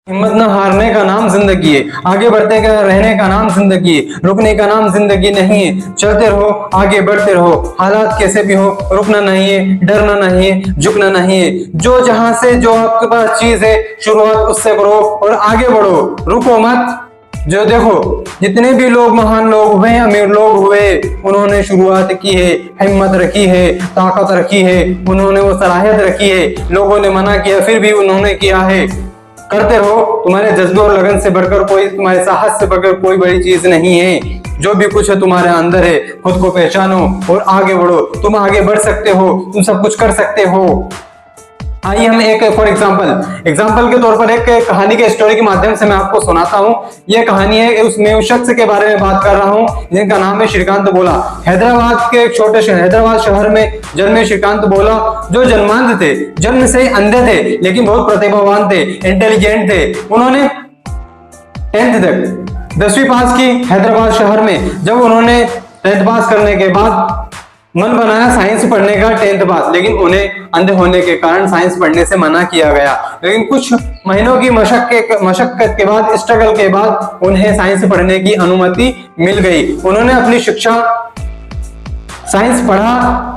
हिम्मत न हारने का नाम जिंदगी है, आगे बढ़ते का रहने का नाम जिंदगी है, रुकने का नाम जिंदगी नहीं है। चलते रहो, आगे बढ़ते रहो, हालात कैसे भी हो, रुकना नहीं है, डरना नहीं है, झुकना नहीं है। जो जहां से जो आपके पास चीज है, शुरुआत उससे करो और आगे बढ़ो, रुको मत। जो देखो, जितने भी लोग महान लोग हुए, अमीर लोग हुए, उन्होंने शुरुआत की है, हिम्मत रखी है, ताकत रखी है, उन्होंने वो सलाहियत रखी है। लोगों ने मना किया फिर भी उन्होंने किया है। करते रहो, तुम्हारे जज्बे और लगन से बढ़कर कोई, तुम्हारे साहस से बढ़कर कोई बड़ी चीज नहीं है। जो भी कुछ है तुम्हारे अंदर है, खुद को पहचानो और आगे बढ़ो। तुम आगे बढ़ सकते हो, तुम सब कुछ कर सकते हो। आइए हम एक फॉर एग्जाम्पल के तौर पर एक कहानी के स्टोरी के माध्यम से मैं आपको सुनाता हूँ। यह कहानी है, उसमें उस शख्स के बारे में बात कर रहा हूँ जिनका नाम है श्रीकांत बोला। हैदराबाद के एक छोटे शहर, हैदराबाद शहर में जन्मे श्रीकांत बोला, जो जन्मांध थे, जन्म से ही अंधे थे, लेकिन बहुत प्रतिभावान थे, इंटेलिजेंट थे। उन्होंने 10th तक 10वीं पास की हैदराबाद शहर में। जब उन्होंने 10th पास करने के बाद मन बनाया साइंस पढ़ने का 10th पास, लेकिन उन्हें अंधे होने के कारण साइंस पढ़ने से मना किया गया। लेकिन कुछ महीनों की मशक्कत के बाद, स्ट्रगल के बाद उन्हें साइंस पढ़ने की अनुमति मिल गई। उन्होंने अपनी शिक्षा साइंस पढ़ा,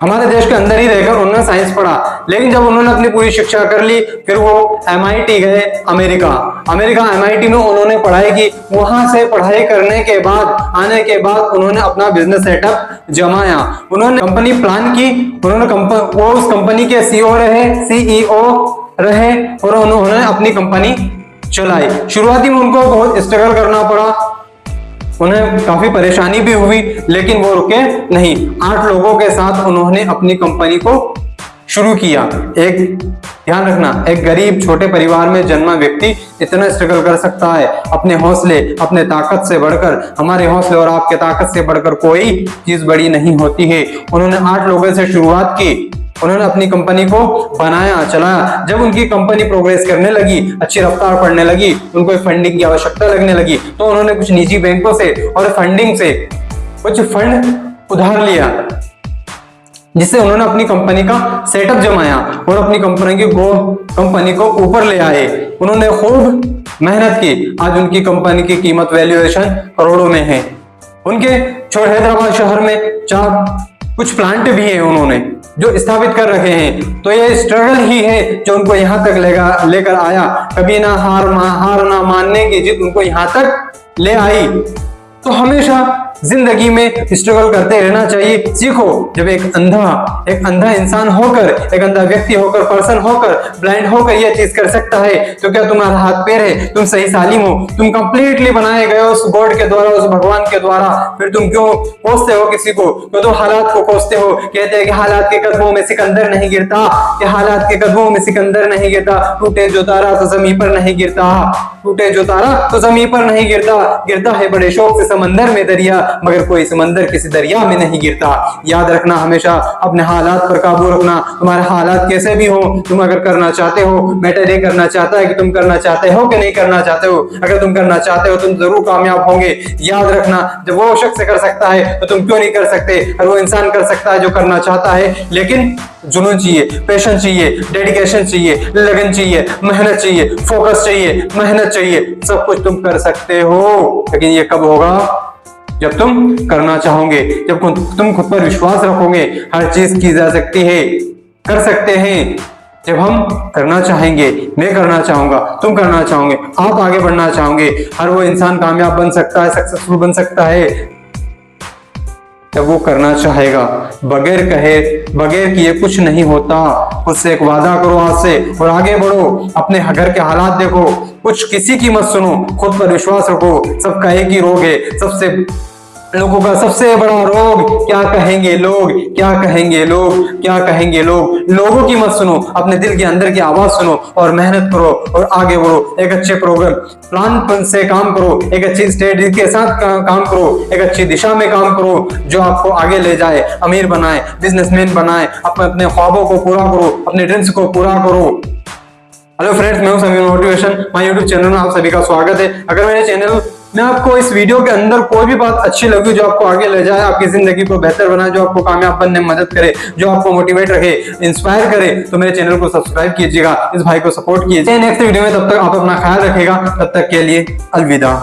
हमारे देश के अंदर ही रहकर उन्होंने साइंस पढ़ा। लेकिन जब उन्होंने अपनी पूरी शिक्षा कर ली, फिर वो MIT गए, अमेरिका MIT में उन्होंने पढ़ाई की। वहां से पढ़ाई करने के बाद, आने के बाद उन्होंने अपना बिजनेस सेटअप जमाया। उन्होंने कंपनी प्लान की, वो उस कंपनी के CEO रहे और उन्होंने अपनी कंपनी चलाई। शुरुआती में उनको बहुत स्ट्रगल करना पड़ा, उन्हें काफी परेशानी भी हुई, लेकिन वो रुके नहीं। 8 लोगों के साथ उन्होंने अपनी कंपनी को शुरू किया। एक ध्यान रखना, एक गरीब छोटे परिवार में जन्मा व्यक्ति इतना स्ट्रगल कर सकता है। अपने हौसले, अपने ताकत से बढ़कर, हमारे हौसले और आपके ताकत से बढ़कर कोई चीज बड़ी नहीं होती है। उन्होंने 8 लोगों से शुरुआत की, उन्होंने अपनी कंपनी को बनाया, चलाया। जब उनकी कंपनी प्रोग्रेस करने लगी, अच्छी रफ्तार पड़ने लगी, उनको फंडिंग की आवश्यकता लगने लगी, तो उन्होंने कुछ निजी बैंकों से और फंडिंग से कुछ फंड उधार लिया, जिससे उन्होंने अपनी कंपनी का सेटअप जमाया और अपनी कंपनी को ऊपर ले आए। उन्होंने खूब मेहनत की। आज उनकी कंपनी की कीमत, वैल्यूएशन करोड़ों में है। उनके हैदराबाद शहर में कुछ प्लांट भी है उन्होंने जो स्थापित कर रखे हैं। तो ये स्ट्रगल ही है जो उनको यहाँ तक लेकर आया। कभी ना हार ना मानने की जिद उनको यहाँ तक ले आई। तो हमेशा जिंदगी में स्ट्रगल करते रहना चाहिए। सीखो, जब एक अंधा इंसान होकर, एक अंधा व्यक्ति होकर, पर्सन होकर, ब्लाइंड होकर यह चीज कर सकता है, तो क्या तुम्हारा हाथ पैर है? तुम सही सालिम हो, तुम कंप्लीटली बनाए गए उस गॉड के द्वारा, उस भगवान के द्वारा। फिर तुम क्यों कोसते हो किसी को? तो तुम हालात को कोसते हो। कहते हैं कि हालात के कदमों में सिकंदर नहीं गिरता, कि हालात के कदमों में सिकंदर नहीं गिरता। टूटे जो तारा तो जमीन पर नहीं गिरता, टूटे जो तारा तो जमीन पर नहीं गिरता। गिरता है बड़े शौक से समंदर में दरिया, मगर कोई समंदर किसी दरिया में नहीं गिरता। याद रखना, हमेशा अपने हालात पर काबू रखना। तुम्हारे हालात कैसे भी हो, तुम अगर करना चाहते हो, मैटर ये करना चाहता है कि तुम करना चाहते हो कि नहीं करना चाहते हो। अगर तुम करना चाहते हो तुम जरूर कामयाब होंगे। याद रखना, जब वो शख्स कर सकता है तो तुम क्यों नहीं कर सकते? और वो इंसान कर सकता है जो करना चाहता है, लेकिन जुनून चाहिए, पैशन चाहिए, डेडिकेशन चाहिए, लगन चाहिए, मेहनत चाहिए, फोकस चाहिए, मेहनत चाहिए। सब कुछ तुम कर सकते हो, लेकिन ये कब होगा? जब तुम करना चाहोगे, जब तुम खुद पर विश्वास रखोगे। हर चीज की जा सकती है, कर सकते हैं, जब हम करना चाहेंगे। मैं करना चाहूंगा, तुम करना चाहोगे, आप आगे बढ़ना चाहोगे। हर वो इंसान कामयाब बन सकता है, सक्सेसफुल बन सकता है जब वो करना चाहेगा। बगैर कहे, बगैर किए कुछ नहीं होता। खुद से एक वादा करो आज से और आगे बढ़ो। अपने घर के हालात देखो, कुछ किसी की मत सुनो, खुद पर विश्वास रखो। सब कहे की रोग है, सबसे लोगों का सबसे बड़ा रोग, क्या कहेंगे लोग, क्या कहेंगे लोग, क्या कहेंगे लोग। लोगों की मत सुनो, अपने दिल के अंदर की आवाज सुनो और मेहनत करो और आगे बढ़ो। एक अच्छे प्रोग्राम प्लान से काम करो, एक अच्छी स्ट्रेटजी के साथ काम करो, एक अच्छी दिशा में काम करो जो आपको आगे ले जाए, अमीर बनाए, बिजनेसमैन बनाए। अपने ख्वाबों को पूरा करो, अपने ड्रीम्स को पूरा करो। हेलो फ्रेंड्स, मैं हूं Sameer motivation. My YouTube channel में आप सभी का स्वागत है। अगर मेरे चैनल में आपको इस वीडियो के अंदर कोई भी बात अच्छी लगी जो आपको आगे ले जाए, आपकी जिंदगी को बेहतर बनाए, जो आपको कामयाब बनने में मदद करे, जो आपको मोटिवेट रखे, इंस्पायर करे, तो मेरे चैनल को सब्सक्राइब कीजिएगा, इस भाई को सपोर्ट कीजिए। नेक्स्ट वीडियो में, तब तक आप अपना ख्याल रखेगा। तब तक के लिए अलविदा।